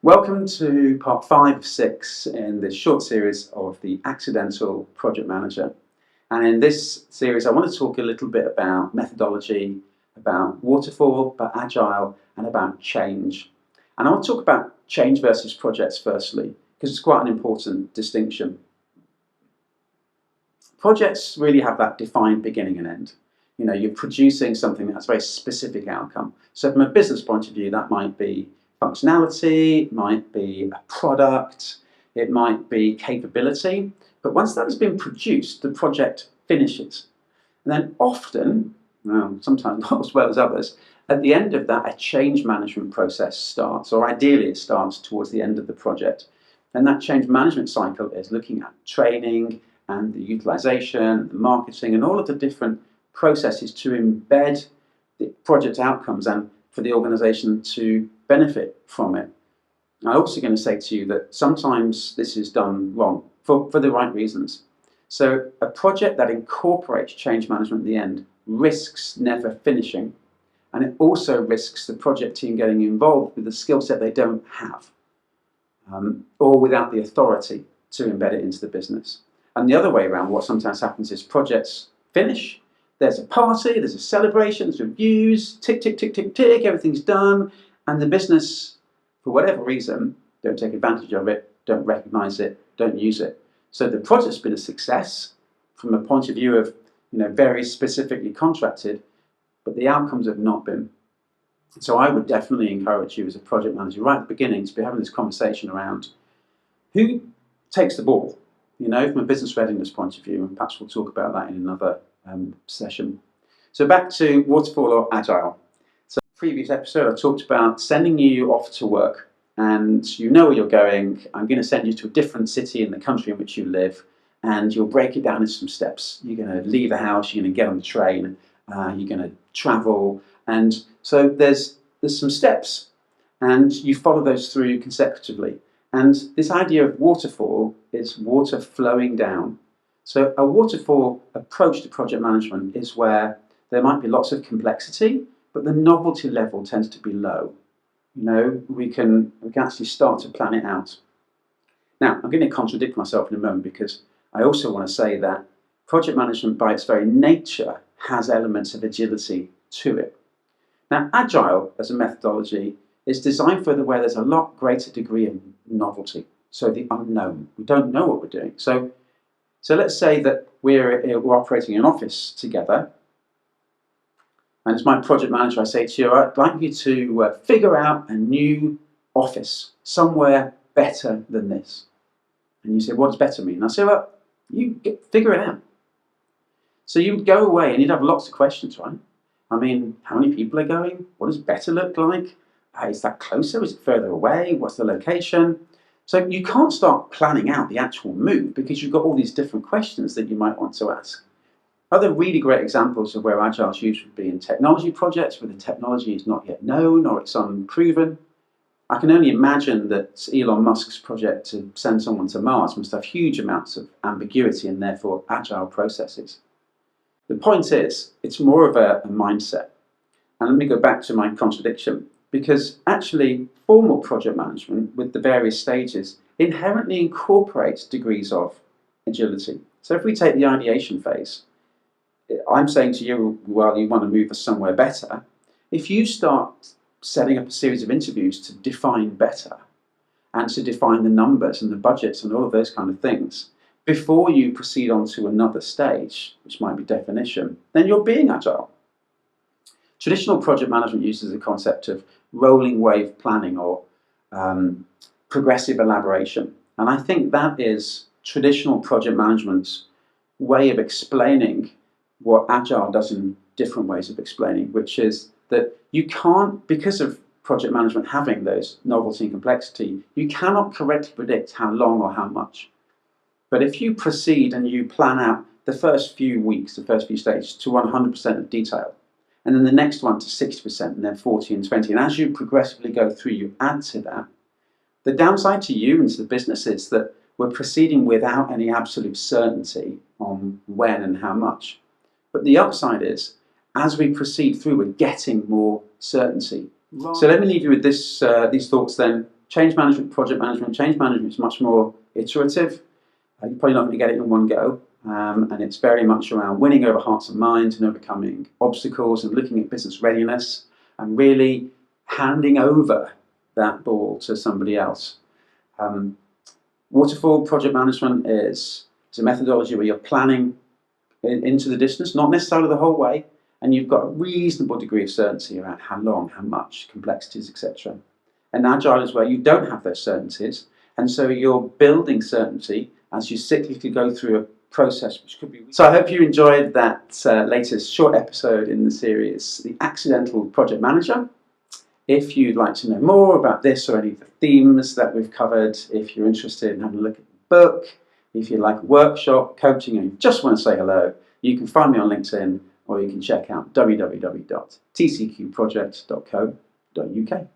Welcome to part 5 of 6 in this short series of the Accidental Project Manager. And in this series I want to talk a little bit about methodology, about waterfall, about agile and about change. And I want to talk about change versus projects firstly, because it's quite an important distinction. Projects really have that defined beginning and end. You know, you're producing something that has a very specific outcome. So from a business point of view, that might be functionality, it might be a product, it might be capability. But once that has been produced, the project finishes. And then often, well, sometimes not as well as others, at the end of that, a change management process starts, or ideally it starts towards the end of the project. And that change management cycle is looking at training and the utilization, the marketing, and all of the different processes to embed the project outcomes and for the organization to benefit from it. I'm also going to say to you that sometimes this is done wrong for the right reasons. So a project that incorporates change management at the end risks never finishing, and it also risks the project team getting involved with a skill set they don't have, or without the authority to embed it into the business. And the other way around, what sometimes happens is projects finish, there's a party, there's a celebration, there's reviews, tick, tick, tick, tick, tick, everything's done, and the business, for whatever reason, don't take advantage of it, don't recognize it, don't use it. So the project's been a success from a point of view of, very specifically contracted, but the outcomes have not been. So I would definitely encourage you as a project manager right at the beginning to be having this conversation around who takes the ball, from a business readiness point of view, and perhaps we'll talk about that in another session. So back to waterfall or agile. So previous episode I talked about sending you off to work, and you know where you're going. I'm going to send you to a different city in the country in which you live, and you'll break it down into some steps. You're going to leave the house, you're going to get on the train, you're going to travel, and so there's some steps, and you follow those through consecutively. And this idea of waterfall is water flowing down. So a waterfall approach to project management is where there might be lots of complexity, but the novelty level tends to be low. We can actually start to plan it out. Now, I'm going to contradict myself in a moment because I also want to say that project management by its very nature has elements of agility to it. Now, agile as a methodology is designed for where there's a lot greater degree of novelty. So the unknown, we don't know what we're doing. So let's say that we're operating in an office together, and as my project manager I say to you, I'd like you to figure out a new office, somewhere better than this. And you say, what does better mean? And I say, well, figure it out. So you would go away and you'd have lots of questions, right? I mean, how many people are going? What does better look like? Is that closer? Is it further away? What's the location? So you can't start planning out the actual move because you've got all these different questions that you might want to ask. Other really great examples of where agile is used would be in technology projects where the technology is not yet known or it's unproven. I can only imagine that Elon Musk's project to send someone to Mars must have huge amounts of ambiguity and therefore agile processes. The point is, it's more of a mindset. And let me go back to my contradiction, because actually formal project management with the various stages inherently incorporates degrees of agility. So if we take the ideation phase, I'm saying to you, well, you want to move us somewhere better. If you start setting up a series of interviews to define better and to define the numbers and the budgets and all of those kind of things, before you proceed on to another stage, which might be definition, then you're being agile. Traditional project management uses the concept of rolling wave planning or progressive elaboration. And I think that is traditional project management's way of explaining what agile does in different ways of explaining, which is that you can't, because of project management having those novelty and complexity, you cannot correctly predict how long or how much. But if you proceed and you plan out the first few weeks, the first few stages to 100% of detail, and then the next one to 60%, and then 40 and 20, and as you progressively go through, you add to that. The downside to you and to the business is that we're proceeding without any absolute certainty on when and how much. But the upside is, as we proceed through, we're getting more certainty. Right. So let me leave you with these thoughts then. change management, project management. Change management is much more iterative. You're probably not going to get it in one go. And it's very much around winning over hearts and minds and overcoming obstacles and looking at business readiness and really handing over that ball to somebody else. Waterfall project management is a methodology where you're planning into the distance, not necessarily the whole way, and you've got a reasonable degree of certainty around how long, how much, complexities, etc. And agile is where you don't have those certainties, and so you're building certainty as you cyclically go through a process which could be... So I hope you enjoyed that latest short episode in the series, The Accidental Project Manager. If you'd like to know more about this or any of the themes that we've covered, if you're interested in having a look at the book, if you'd like a workshop, coaching, or you just want to say hello, you can find me on LinkedIn or you can check out www.tcqproject.co.uk.